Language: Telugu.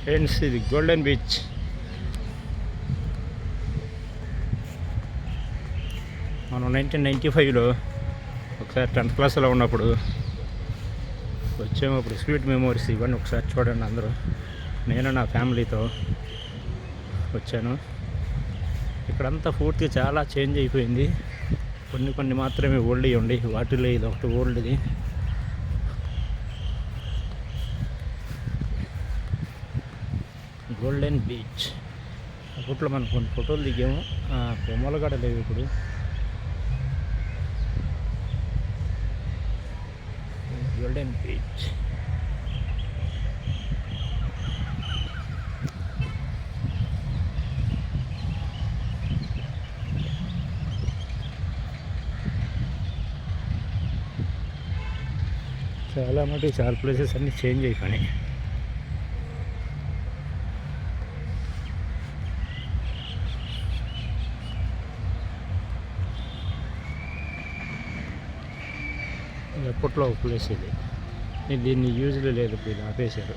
ఫ్రెండ్స్ ఇది గోల్డెన్ బీచ్. మనం 1995లో ఒకసారి 10th క్లాస్లో ఉన్నప్పుడు వచ్చాము. అప్పుడు స్వీట్ మెమోరీస్ ఇవన్నీ ఒకసారి చూడండి అందరూ. నేను నా ఫ్యామిలీతో వచ్చాను. ఇక్కడంతా పూర్తిగా చాలా చేంజ్ అయిపోయింది. కొన్ని మాత్రమే ఓల్డ్ ఉండి, వాటిలో ఇది ఒకటి ఓల్డ్ది. Golden beach. అప్పట్లో మనం కొన్ని ఫోటోలు దిగాము. బొమ్మలు కూడా లేవు ఇప్పుడు. Golden beach. చాలా ప్లేసెస్ అన్నీ చేంజ్ అయిపోయినాయి. ఎప్పట్లో ఒక ప్లేస్ ఇది. దీన్ని యూజ్లో లేదు, ఇప్పుడు ఆపేశారు.